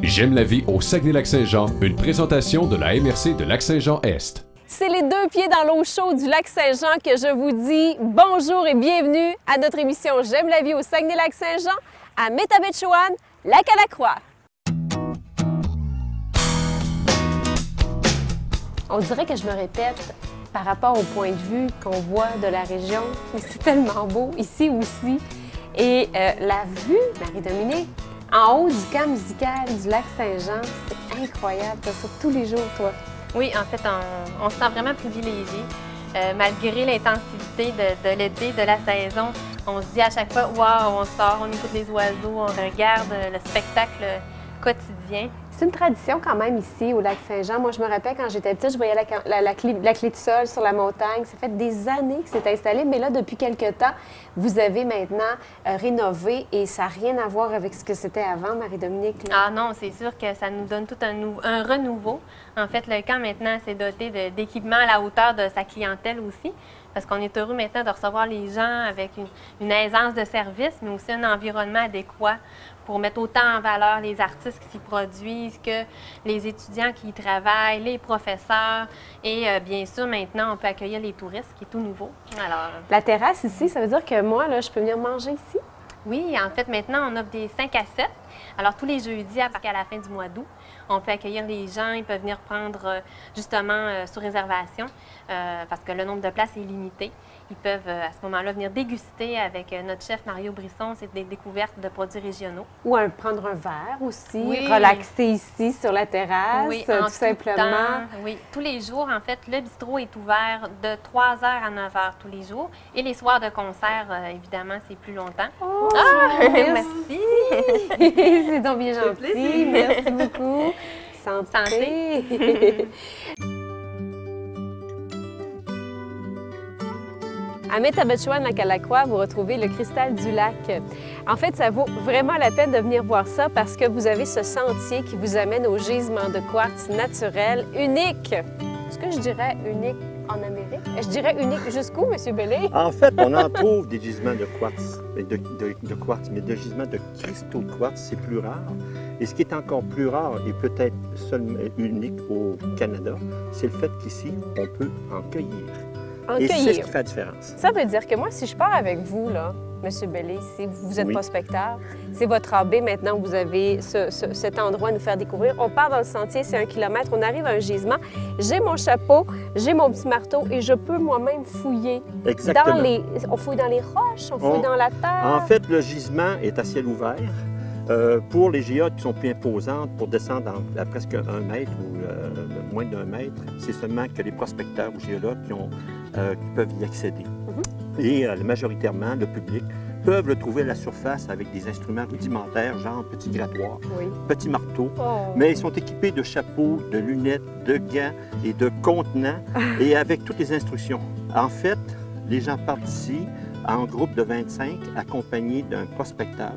J'aime la vie au Saguenay-Lac-Saint-Jean, une présentation de la MRC de Lac-Saint-Jean-Est. C'est les deux pieds dans l'eau chaude du Lac-Saint-Jean que je vous dis bonjour et bienvenue à notre émission J'aime la vie au Saguenay-Lac-Saint-Jean à Métabetchouan, Lac-à-la-Croix. On dirait que je me répète par rapport au point de vue qu'on voit de la région, mais c'est tellement beau ici aussi. Et la vue, Marie-Dominique, en haut du camp musical du Lac-Saint-Jean, c'est incroyable. Tu as ça tous les jours, toi. Oui, en fait, on se sent vraiment privilégié. Malgré l'intensité de l'été, de la saison, on se dit à chaque fois, waouh, on sort, on écoute les oiseaux, on regarde le spectacle quotidien. C'est une tradition quand même ici au Lac-Saint-Jean. Moi, je me rappelle quand j'étais petite, je voyais la clé de sol sur la montagne. Ça fait des années que c'est installé, mais là, depuis quelques temps, vous avez maintenant rénové et ça n'a rien à voir avec ce que c'était avant, Marie-Dominique. Ah non, c'est sûr que ça nous donne tout un renouveau. En fait, le camp maintenant s'est doté d'équipements à la hauteur de sa clientèle aussi, parce qu'on est heureux maintenant de recevoir les gens avec une aisance de service, mais aussi un environnement adéquat pour mettre autant en valeur les artistes qui s'y produisent que les étudiants qui y travaillent, les professeurs. Et bien sûr, maintenant, on peut accueillir les touristes, qui est tout nouveau. Alors, la terrasse ici, ça veut dire que moi, là, je peux venir manger ici? Oui, en fait, maintenant, on offre des 5 à 7. Alors, tous les jeudis, jusqu'à la fin du mois d'août, on peut accueillir les gens. Ils peuvent venir prendre, justement, sous réservation, parce que le nombre de places est limité. Ils peuvent, à ce moment-là, venir déguster avec notre chef Mario Brisson. C'est des découvertes de produits régionaux. Ou prendre un verre aussi, oui. Relaxer ici sur la terrasse, oui, tout simplement. Oui, tous les jours, en fait, le bistrot est ouvert de 3h à 9h tous les jours. Et les soirs de concert, évidemment, c'est plus longtemps. Oh, merci! C'est donc bien gentil. Merci beaucoup. Santé! À Métabetchouan, Lac-à-la-Croix, vous retrouvez le cristal du lac. En fait, ça vaut vraiment la peine de venir voir ça parce que vous avez ce sentier qui vous amène au gisement de quartz naturel unique. Est-ce que je dirais unique en Amérique? Je dirais unique jusqu'où, M. Bellé? En fait, on en trouve des gisements de quartz, de quartz, mais de gisements de cristaux de quartz, c'est plus rare. Et ce qui est encore plus rare et peut-être seulement unique au Canada, c'est le fait qu'ici, on peut en cueillir. Et c'est ce qui fait la différence. Ça veut dire que moi, si je pars avec vous, là, M. Bellé, si vous êtes prospecteur, c'est votre AB maintenant, vous avez cet endroit à nous faire découvrir. On part dans le sentier, c'est 1 kilomètre, on arrive à un gisement. J'ai mon chapeau, j'ai mon petit marteau et je peux moi-même fouiller. Exactement. On fouille dans les roches, on fouille dans la terre. En fait, le gisement est à ciel ouvert. Pour les géodes qui sont plus imposantes, pour descendre à presque 1 mètre ou moins d'1 mètre, c'est seulement que les prospecteurs ou géologues qui peuvent y accéder. Et majoritairement, le public peuvent le trouver à la surface avec des instruments rudimentaires, genre petit grattoir, petit marteau, mais ils sont équipés de chapeaux, de lunettes, de gants et de contenants, et avec toutes les instructions. En fait, les gens partent d'ici en groupe de 25, accompagnés d'un prospecteur.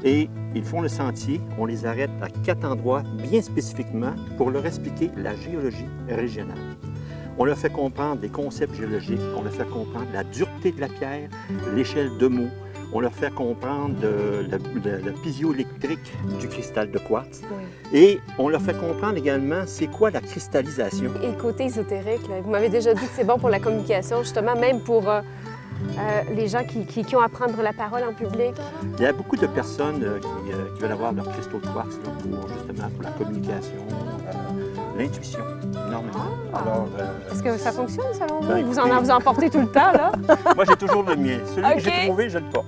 Et ils font le sentier, on les arrête à 4 endroits bien spécifiquement pour leur expliquer la géologie régionale. On leur fait comprendre des concepts géologiques, on leur fait comprendre la dureté de la pierre, l'échelle de Mohs, on leur fait comprendre la piezoélectrique du cristal de quartz. Et on leur fait comprendre également c'est quoi la cristallisation. Et le côté ésotérique, là, vous m'avez déjà dit que c'est bon pour la communication, justement, même pour les gens qui ont à prendre la parole en public. Il y a beaucoup de personnes qui veulent avoir leur cristaux de quartz là, pour la communication, l'intuition, énormément. Alors, est-ce que ça fonctionne selon vous? Ben, Vous en portez tout le temps, là? Moi, j'ai toujours le mien. Celui que j'ai trouvé, je le porte.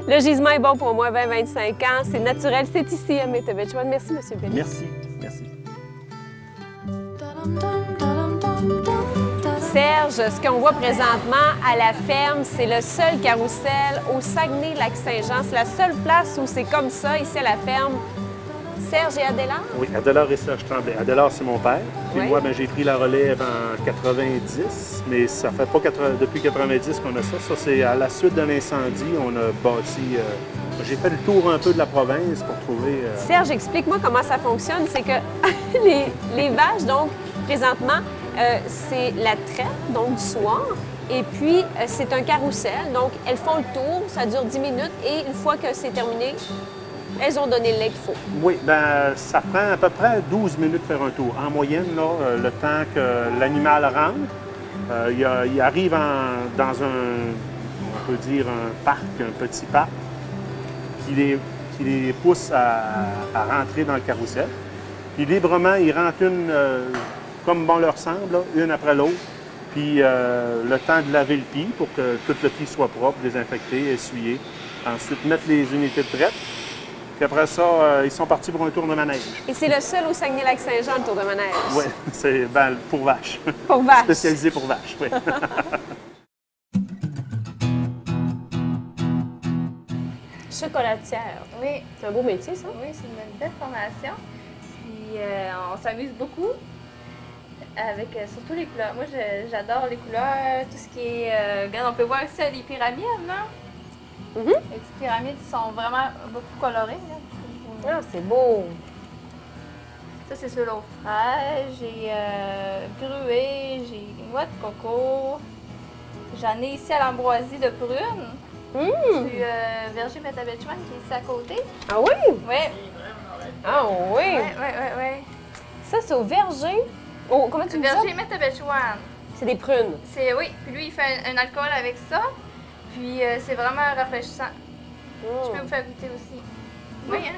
Le gisement est bon pour moi, 20-25 ans. C'est naturel. C'est ici à Métabetchouan. Merci, M. Bellé. Merci. Merci. Serge, ce qu'on voit présentement à la ferme, c'est le seul carrousel au Saguenay-Lac-Saint-Jean. C'est la seule place où c'est comme ça, ici à la ferme. Serge et Adélard? Oui, Adélard et Serge Tremblay. Adélard, c'est mon père. Puis moi, j'ai pris la relève en 90, mais ça fait pas depuis 90 qu'on a ça. Ça, c'est à la suite de l'incendie, on a bâti... j'ai fait le tour un peu de la province pour trouver... Serge, explique-moi comment ça fonctionne. C'est que les vaches, donc, présentement, c'est la traite, donc du soir. Et puis, c'est un carrousel. Donc, elles font le tour, ça dure 10 minutes. Et une fois que c'est terminé, elles ont donné le lait qu'il faut. Oui, ben ça prend à peu près 12 minutes de faire un tour. En moyenne, là, le temps que l'animal rentre, il arrive dans on peut dire un parc, un petit parc, qui les pousse à rentrer dans le carrousel. Puis librement, ils rentrent comme bon leur semble, là, une après l'autre. Puis le temps de laver le pied pour que tout le pied soit propre, désinfecté, essuyé. Ensuite, mettre les unités de traite. Puis après ça, ils sont partis pour un tour de manège. Et c'est le seul au Saguenay-Lac-Saint-Jean, le tour de manège? Oui, c'est pour vaches. Pour vaches. Spécialisé pour vaches, oui. Chocolatière. Oui, C'est un beau métier, ça? oui, c'est une belle formation. Puis on s'amuse beaucoup avec surtout les couleurs. Moi, j'adore les couleurs, tout ce qui est... regarde, on peut voir aussi les pyramides, non? Les petites pyramides sont vraiment beaucoup colorées. Là. Ah, c'est beau! Ça, c'est sur l'eau fraîche, j'ai gruée, j'ai noix de coco. J'en ai ici à l'ambroisie de prune. Du verger Métabetchouan qui est ici à côté. Ah oui? Oui. Ah oui? Oui. Ça, c'est au verger. Oh, comment tu Le dis ça? verger Métabetchouan. C'est des prunes. Oui, puis lui, il fait un alcool avec ça. Puis c'est vraiment rafraîchissant. Je peux vous faire goûter aussi. Oui, hein?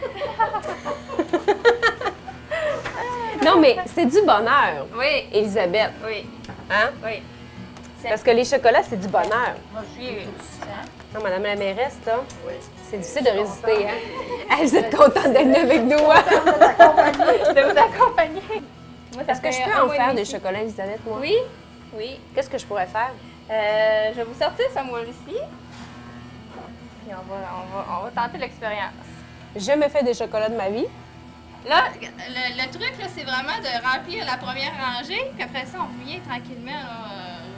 Non, mais c'est du bonheur, Oui, Elisabeth. oui, Hein? oui. Parce que les chocolats, c'est du bonheur. Moi, je suis... Non, Madame la mairesse, là, c'est difficile de résister, hein? Ah, vous êtes contente d'être là avec nous, hein? de vous accompagner. Moi, ça Est-ce que je fait peux un en mois et faire demi des ici. chocolats, Elisabeth, moi? Oui, oui. Qu'est-ce que je pourrais faire? Je vais vous sortir ce moule ici. Puis on va tenter l'expérience. J'ai jamais fait des chocolats de ma vie. Là, le truc, là, c'est vraiment de remplir la première rangée, puis après ça, on vient tranquillement.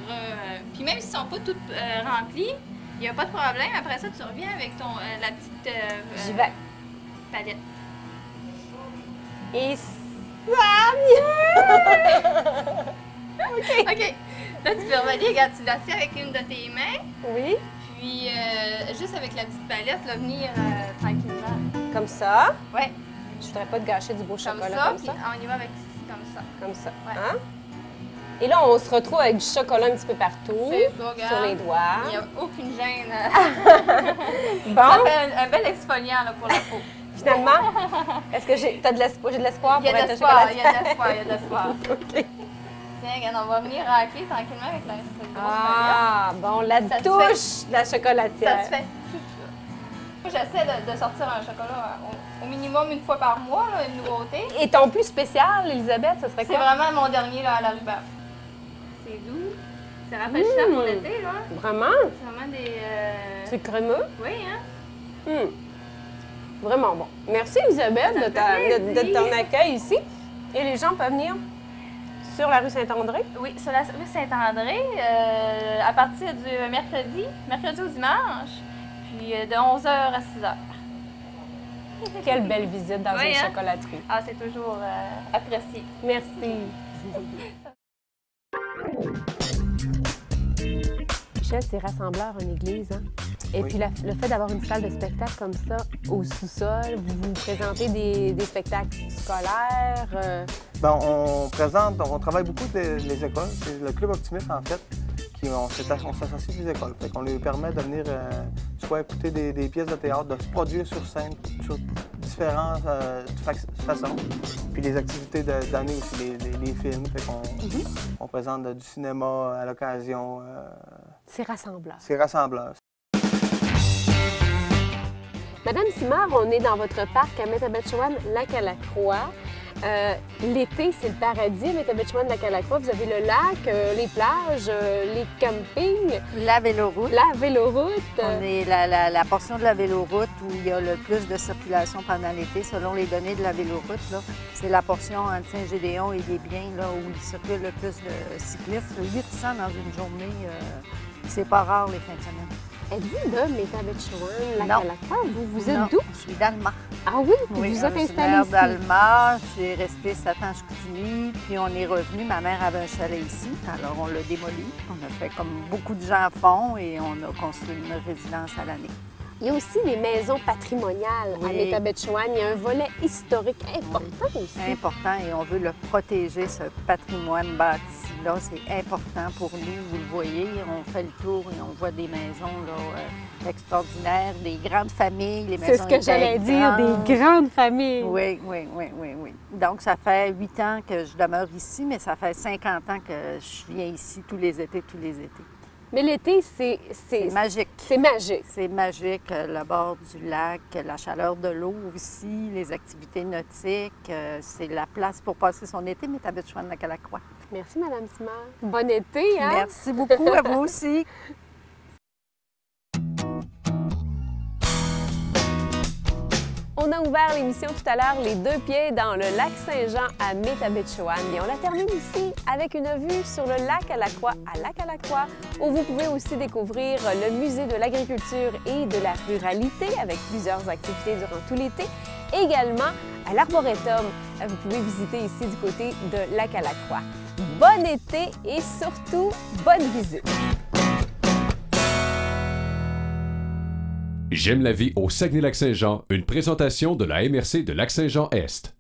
Là, puis même s'ils ne sont pas toutes remplies, il n'y a pas de problème. Après ça, tu reviens avec la petite J'y vais. palette. Et ça OK. Là, tu peux revenir, regarde, tu l'assieds avec une de tes mains, Oui, puis juste avec la petite palette, là, venir tranquillement. comme ça. Ouais, Je voudrais pas te gâcher du beau comme chocolat ça, comme puis ça. on y va avec comme ça. Comme ça. Ouais. Hein? Et là, on se retrouve avec du chocolat un petit peu partout. C'est ça, regarde. Sur les doigts. Il n'y a aucune gêne. Bon, Ça fait un bel exfoliant là, pour la peau. finalement, est-ce que j'ai de l'espoir? J'ai de l'espoir Il y pour a être de l'espoir, il y chocolatière? a de l'espoir, il y a de l'espoir. OK. Tiens, regarde, on va venir racler tranquillement avec la cette grosse Ah, bon, la Ça te touche de la palette. Ça chocolatière. te fait tout ça. Moi, j'essaie de sortir un chocolat au minimum une fois par mois, là, une nouveauté. Et ton plus spécial, Elisabeth, ce serait C'est quoi? vraiment mon dernier là, à la rhubarbe. C'est doux, c'est rafraîchissant pour l'été, là. Vraiment? C'est vraiment des... C'est crémeux? Oui, hein? Vraiment bon. Merci, Elisabeth, Ça me de, fait de plaisir. ton accueil ici. Et les gens peuvent venir sur la rue Saint-André. Oui, sur la rue Saint-André, à partir du mercredi au dimanche, puis de 11h à 6h. Quelle belle visite dans Oui, une hein? chocolaterie. Ah, c'est toujours apprécié. Merci. Michel, c'est rassembleur en église, hein? Et puis le fait d'avoir une salle de spectacle comme ça au sous-sol, vous présentez des spectacles scolaires. Bien, on travaille beaucoup avec les écoles. C'est le Club Optimiste, en fait, on s'associe avec les écoles. Fait qu'on leur permet de venir soit écouter des pièces de théâtre, de se produire sur scène sur différentes façons. Puis les activités d'année aussi, les films. Fait qu'on on présente du cinéma à l'occasion. C'est rassembleur. C'est rassembleur. Madame Simard, on est dans votre parc à Métabetchouan-Lac-à-la-Croix. L'été, c'est le paradis à Métabetchouan-Lac-à-la-Croix. Vous avez le lac, les plages, les campings, La véloroute. la véloroute. On est la portion de la véloroute où il y a le plus de circulation pendant l'été, selon les données de la véloroute. C'est la portion entre Saint-Gédéon et Desbiens là, où il circule le plus de cyclistes. 800 dans une journée, c'est pas rare les fins de semaine. Êtes-vous de Métabetchouan-Lac-à-la-Croix? Vous êtes Non, d'où? je suis d'Alma. Ah oui? Puis vous êtes installé originaire ici? d'Alma. J'ai resté 7 ans à Chicoutimi, puis on est revenu. Ma mère avait un chalet ici, alors on l'a démoli. On a fait comme beaucoup de gens font et on a construit une résidence à l'année. Il y a aussi les maisons patrimoniales à Oui. Métabetchouan. Il y a un volet historique important aussi. Important et on veut le protéger, ce patrimoine bâti-là. C'est important pour nous, vous le voyez. On fait le tour et on voit des maisons là, extraordinaires, des grandes familles. Les C'est maisons ce que étaient j'allais dire, grandes. des grandes familles. Oui. Donc, ça fait 8 ans que je demeure ici, mais ça fait 50 ans que je viens ici tous les étés. Mais l'été, c'est magique. C'est magique. C'est magique, le bord du lac, la chaleur de l'eau aussi, les activités nautiques. C'est la place pour passer son été, Métabetchouan-Lacalacqua. Merci, Madame Simard. Bon été, hein? Merci beaucoup, à vous aussi. On a ouvert l'émission tout à l'heure, les 2 pieds dans le lac Saint-Jean à Métabetchouan. Et on la termine ici avec une vue sur le lac Lacalacqua, où vous pouvez aussi découvrir le musée de l'agriculture et de la ruralité avec plusieurs activités durant tout l'été. Également à l'Arboretum, vous pouvez visiter ici du côté de Lacalacqua. Bon été et surtout, bonne visite! J'aime la vie au Saguenay-Lac-Saint-Jean, une présentation de la MRC de Lac-Saint-Jean-Est.